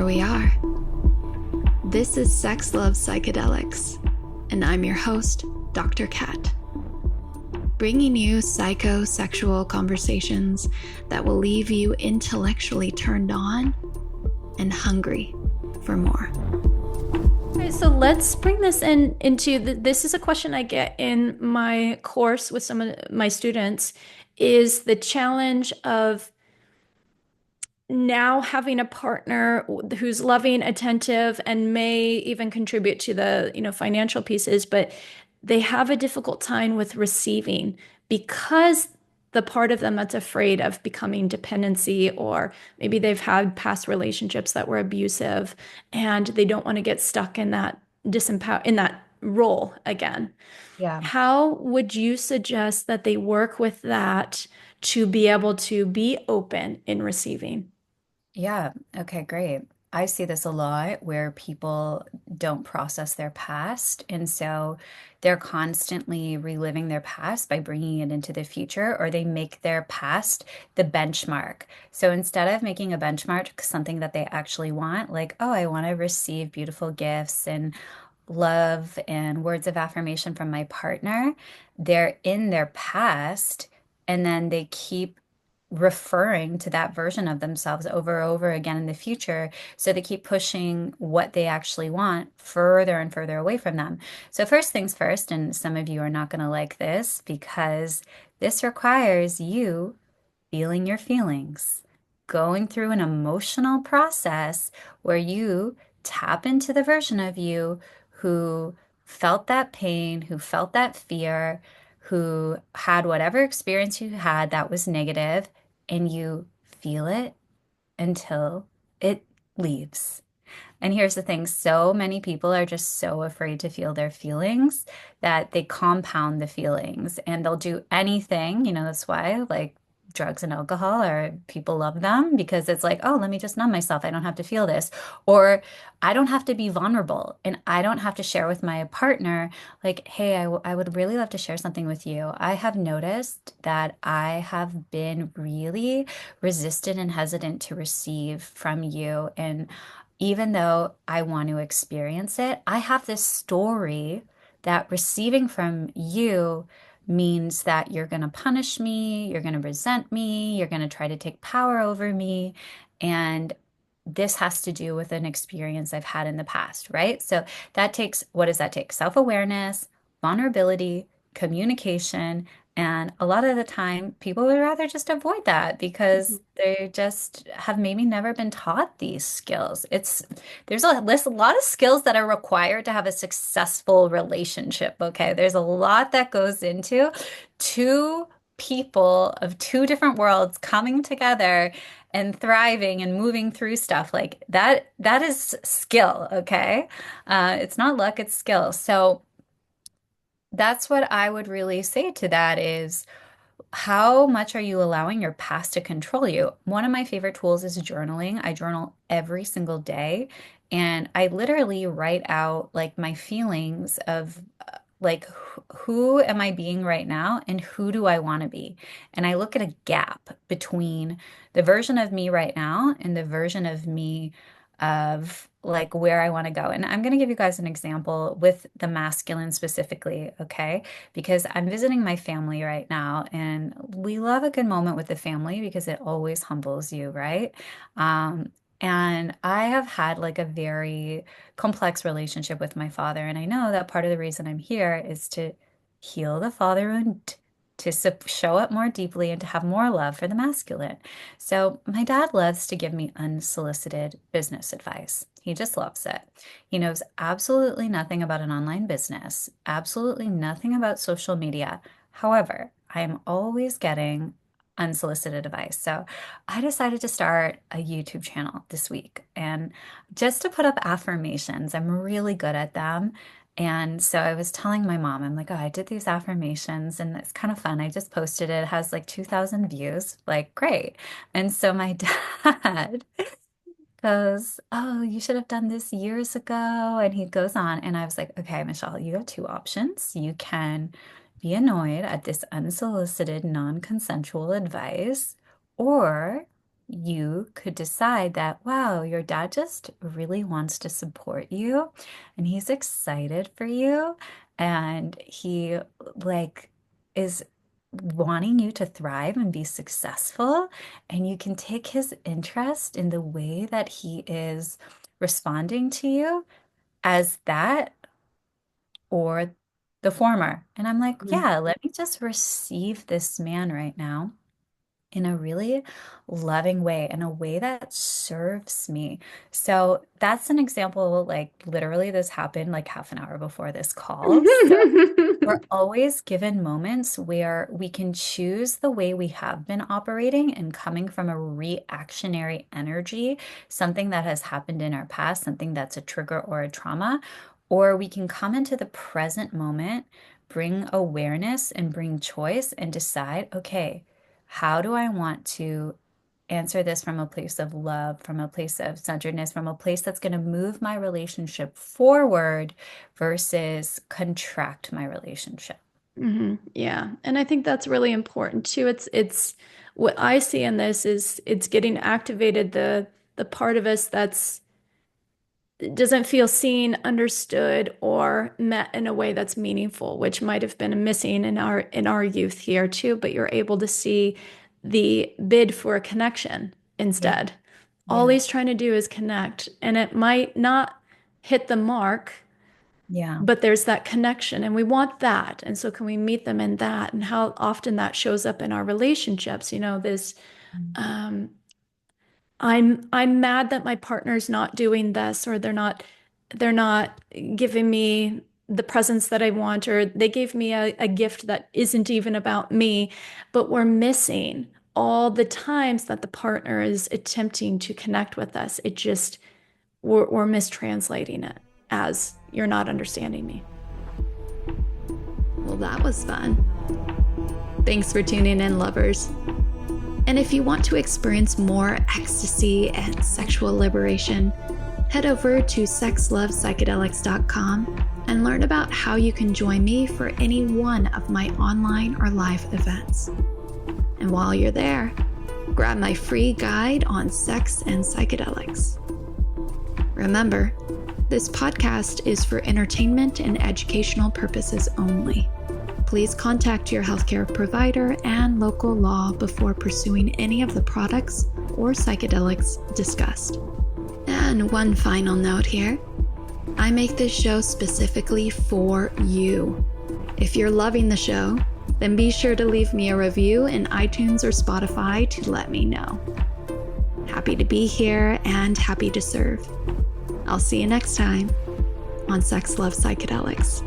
here we are. This is Sex Love Psychedelics, and I'm your host, Dr. Kat, bringing you psychosexual conversations that will leave you intellectually turned on and hungry for more. Okay, so let's bring this into this is a question I get in my course with some of my students, is the challenge of now having a partner who's loving, attentive, and may even contribute to the, financial pieces, but they have a difficult time with receiving because the part of them that's afraid of becoming dependency, or maybe they've had past relationships that were abusive and they don't want to get stuck in that in that role again. Yeah. How would you suggest that they work with that to be able to be open in receiving? Yeah. Okay, great. I see this a lot where people don't process their past. And so they're constantly reliving their past by bringing it into the future, or they make their past the benchmark. So instead of making a benchmark something that they actually want, like, oh, I want to receive beautiful gifts and love and words of affirmation from my partner, they're in their past and then they keep referring to that version of themselves over and over again in the future. So they keep pushing what they actually want further and further away from them. So, first things first, and some of you are not going to like this because this requires you feeling your feelings, going through an emotional process where you tap into the version of you who felt that pain, who felt that fear, who had whatever experience you had that was negative, and you feel it until it leaves. And here's the thing, so many people are just so afraid to feel their feelings that they compound the feelings and they'll do anything. That's why like drugs and alcohol are people love them because it's like, oh, let me just numb myself. I don't have to feel this. Or I don't have to be vulnerable and I don't have to share with my partner, like, hey, I would really love to share something with you. I have noticed that I have been really resistant and hesitant to receive from you. And even though I want to experience it, I have this story that receiving from you means that you're going to punish me, you're going to resent me, you're going to try to take power over me. And this has to do with an experience I've had in the past, right? So that takes, what does that take? Self-awareness, vulnerability, communication. And a lot of the time, people would rather just avoid that because they just have maybe never been taught these skills. There's a lot of skills that are required to have a successful relationship. Okay, there's a lot that goes into two people of two different worlds coming together and thriving and moving through stuff like that. That is skill. Okay, it's not luck, it's skill. So that's what I would really say to that is how much are you allowing your past to control you? One of my favorite tools is journaling. I journal every single day and I literally write out like my feelings of like who am I being right now and who do I want to be? And I look at a gap between the version of me right now and the version of me of like where I want to go. And I'm going to give you guys an example with the masculine specifically, okay? Because I'm visiting my family right now and we love a good moment with the family because it always humbles you, right? And I have had like a very complex relationship with my father. And I know that part of the reason I'm here is to heal the father wound, to show up more deeply and to have more love for the masculine. So my dad loves to give me unsolicited business advice. He just loves it. He knows absolutely nothing about an online business, absolutely nothing about social media. However, I am always getting unsolicited advice. So I decided to start a YouTube channel this week and just to put up affirmations. I'm really good at them. And so I was telling my mom, I'm like, oh, I did these affirmations and it's kind of fun. I just posted it. It has like 2,000 views. Like, great. And so my dad goes, oh, you should have done this years ago. And he goes on. And I was like, okay, Michelle, you have two options. You can be annoyed at this unsolicited, non-consensual advice, or you could decide that, wow, your dad just really wants to support you and he's excited for you and he like is wanting you to thrive and be successful. And you can take his interest in the way that he is responding to you as that or the former. And I'm like, Mhm. yeah, let me just receive this man right now in a really loving way, in a way that serves me. So that's an example, like literally this happened like half an hour before this call. So we're always given moments where we can choose the way we have been operating and coming from a reactionary energy, something that has happened in our past, something that's a trigger or a trauma, or we can come into the present moment, bring awareness and bring choice and decide, okay, how do I want to answer this from a place of love, from a place of centeredness, from a place that's going to move my relationship forward versus contract my relationship? Yeah. And I think that's really important too. It's what I see in this is it's getting activated the part of us that's doesn't feel seen, understood, or met in a way that's meaningful, which might have been missing in our youth here too, but you're able to see the bid for a connection Yeah, instead. All yeah, he's trying to do is connect, and it might not hit the mark, yeah. but there's that connection, and we want that. And so can we meet them in that? And how often that shows up in our relationships, this Mm. um, I'm mad that my partner's not doing this, or they're not giving me the presents that I want, or they gave me a gift that isn't even about me, but we're missing all the times that the partner is attempting to connect with us. It just we're mistranslating it as you're not understanding me. Well, that was fun. Thanks for tuning in, lovers. And if you want to experience more ecstasy and sexual liberation, head over to sexlovepsychedelics.com and learn about how you can join me for any one of my online or live events. And while you're there, grab my free guide on sex and psychedelics. Remember, this podcast is for entertainment and educational purposes only. Please contact your healthcare provider and local law before pursuing any of the products or psychedelics discussed. And one final note here. I make this show specifically for you. If you're loving the show, then be sure to leave me a review in iTunes or Spotify to let me know. Happy to be here and happy to serve. I'll see you next time on Sex Love Psychedelics.